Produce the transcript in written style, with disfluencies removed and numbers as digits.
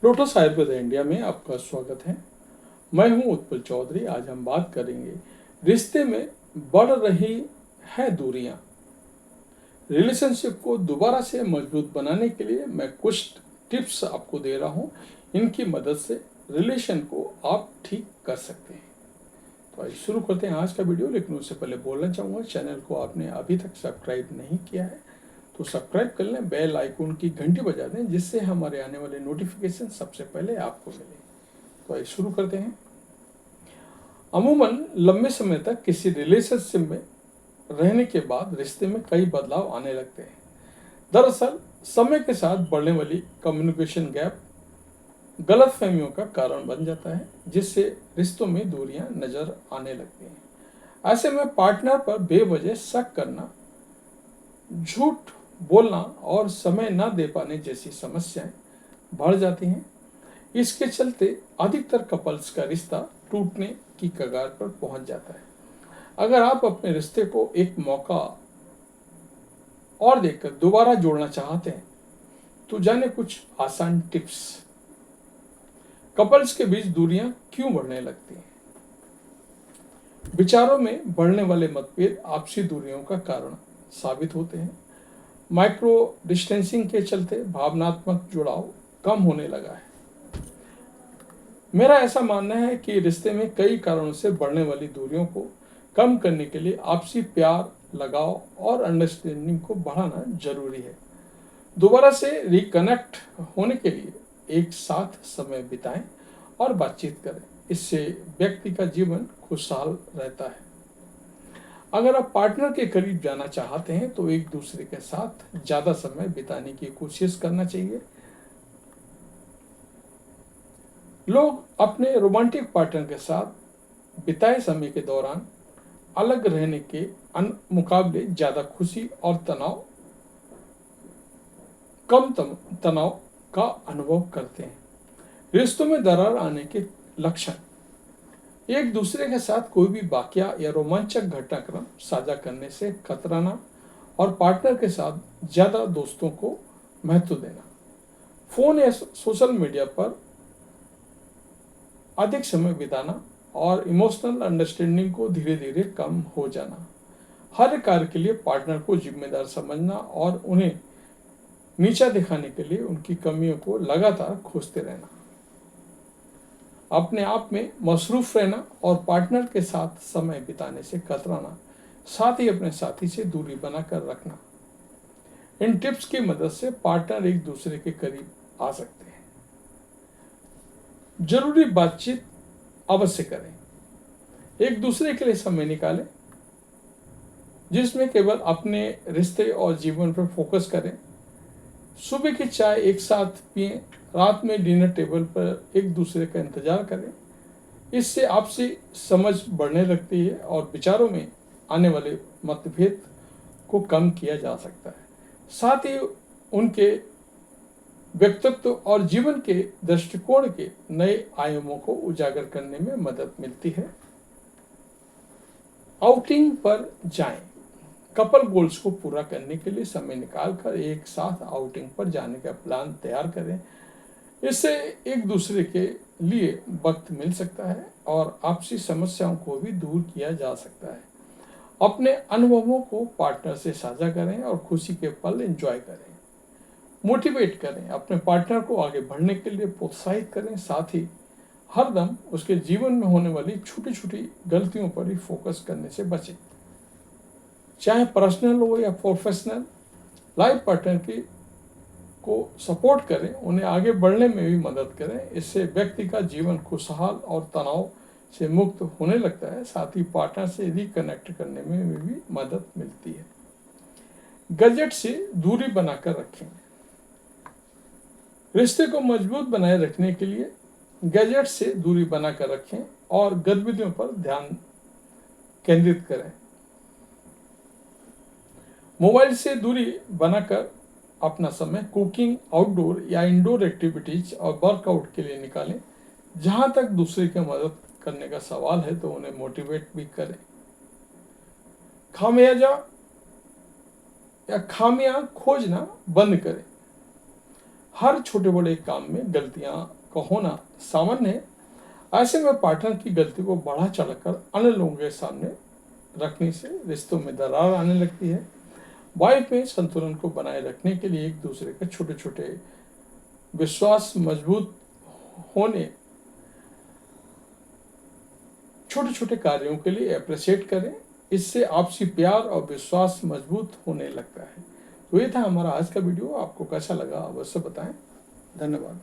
Lotus Ayurveda India में आपका स्वागत है। मैं हूं उत्पल चौधरी। आज हम बात करेंगे रिश्ते में बढ़ रही है दूरियां। रिलेशनशिप को दोबारा से मजबूत बनाने के लिए मैं कुछ टिप्स आपको दे रहा हूं। इनकी मदद से रिलेशन को आप ठीक कर सकते हैं। तो आइए शुरू करते हैं आज का वीडियो। लेकिन उससे पहले बोलना चाहूँगा, चैनल को आपने अभी तक सब्सक्राइब नहीं किया है तो सब्सक्राइब कर लें, बेल आइकन की घंटी बजा दें जिससे हमारे आने वाले नोटिफिकेशन सबसे पहले आपको मिले। तो आइए शुरू करते हैं। अमूमन लंबे समय तक किसी रिलेशनशिप में रहने के बाद रिश्ते में कई बदलाव आने लगते हैं। दरअसल समय के साथ बढ़ने वाली कम्युनिकेशन गैप गलतफहमियों का कारण बन जाता है, जिससे रिश्तों में दूरियां नजर आने लगती हैं। ऐसे में पार्टनर पर बेवजह शक करना, झूठ बोलना और समय न दे पाने जैसी समस्याएं बढ़ जाती हैं। इसके चलते अधिकतर कपल्स का रिश्ता टूटने की कगार पर पहुंच जाता है। अगर आप अपने रिश्ते को एक मौका और देकर दोबारा जोड़ना चाहते हैं तो जाने कुछ आसान टिप्स। कपल्स के बीच दूरियां क्यों बढ़ने लगती हैं? विचारों में बढ़ने वाले मतभेद आपसी दूरियों का कारण साबित होते हैं। माइक्रो डिस्टेंसिंग के चलते भावनात्मक जुड़ाव कम होने लगा है। मेरा ऐसा मानना है कि रिश्ते में कई कारणों से बढ़ने वाली दूरियों को कम करने के लिए आपसी प्यार, लगाव और अंडरस्टैंडिंग को बढ़ाना जरूरी है। दोबारा से रिकनेक्ट होने के लिए एक साथ समय बिताएं और बातचीत करें। इससे व्यक्ति का जीवन खुशहाल रहता है। अगर आप पार्टनर के करीब जाना चाहते हैं तो एक दूसरे के साथ ज्यादा समय बिताने की कोशिश करना चाहिए। लोग अपने रोमांटिक पार्टनर के साथ बिताए समय के दौरान अलग रहने के मुकाबले ज्यादा खुशी और कम तनाव का अनुभव करते हैं। रिश्तों में दरार आने के लक्षण। एक दूसरे के साथ कोई भी वाकया या रोमांचक घटनाक्रम साझा करने से कतराना और पार्टनर के साथ ज्यादा दोस्तों को महत्व देना। फोन या सोशल मीडिया पर अधिक समय बिताना और इमोशनल अंडरस्टैंडिंग को धीरे धीरे कम हो जाना। हर कार्य के लिए पार्टनर को जिम्मेदार समझना और उन्हें नीचा दिखाने के लिए उनकी कमियों को लगातार खोजते रहना। अपने आप में मसरूफ रहना और पार्टनर के साथ समय बिताने से कतराना, साथ ही अपने साथी से दूरी बनाकर रखना। इन टिप्स की मदद से पार्टनर एक दूसरे के करीब आ सकते हैं। जरूरी बातचीत अवश्य करें। एक दूसरे के लिए समय निकालें जिसमें केवल अपने रिश्ते और जीवन पर फोकस करें। सुबह की चाय एक साथ पिएं, रात में डिनर टेबल पर एक दूसरे का इंतजार करें। इससे आपसी समझ बढ़ने लगती है और विचारों में आने वाले मतभेद को कम किया जा सकता है। साथ ही उनके व्यक्तित्व और जीवन के दृष्टिकोण के नए आयामों को उजागर करने में मदद मिलती है। आउटिंग पर जाएं। कपल गोल्स को पूरा करने के लिए समय निकालकर एक साथ आउटिंग पर जाने का प्लान तैयार करें। इससे एक दूसरे के लिए वक्त मिल सकता है और आपसी समस्याओं को भी दूर किया जा सकता है। अपने अनुभवों को पार्टनर से साझा करें और खुशी के पल एंजॉय करें। मोटिवेट करें, अपने पार्टनर को आगे बढ़ने के लिए प्रोत्साहित करें। साथ ही हरदम उसके जीवन में होने वाली छोटी छोटी गलतियों पर ही फोकस करने से बचें। चाहे पर्सनल हो या प्रोफेशनल, लाइफ पार्टनर की को सपोर्ट करें, उन्हें आगे बढ़ने में भी मदद करें। इससे व्यक्ति का जीवन खुशहाल और तनाव से मुक्त होने लगता है। साथ ही पार्टनर से रिकनेक्ट करने में भी मदद मिलती है। गैजेट से दूरी बनाकर रखें। रिश्ते को मजबूत बनाए रखने के लिए गैजेट से दूरी बनाकर रखें और गतिविधियों पर ध्यान केंद्रित करें। मोबाइल से दूरी बनाकर अपना समय कुकिंग, आउटडोर या इंडोर एक्टिविटीज और वर्कआउट के लिए निकालें। जहां तक दूसरे की मदद करने का सवाल है तो उन्हें मोटिवेट भी करें। खामियाजा या खामियां खोजना बंद करें। हर छोटे बड़े काम में गलतियां का होना सामान्य है। ऐसे में पार्टनर की गलती को बढ़ा चढ़कर अन्य लोगों के सामने रखने से रिश्तों में दरार आने लगती है। वाइफ में संतुलन को बनाए रखने के लिए एक दूसरे के छोटे छोटे विश्वास मजबूत होने, छोटे छोटे कार्यों के लिए अप्रिशिएट करें। इससे आपसी प्यार और विश्वास मजबूत होने लगता है। तो ये था हमारा आज का वीडियो। आपको कैसा लगा अवश्य बताएं। धन्यवाद।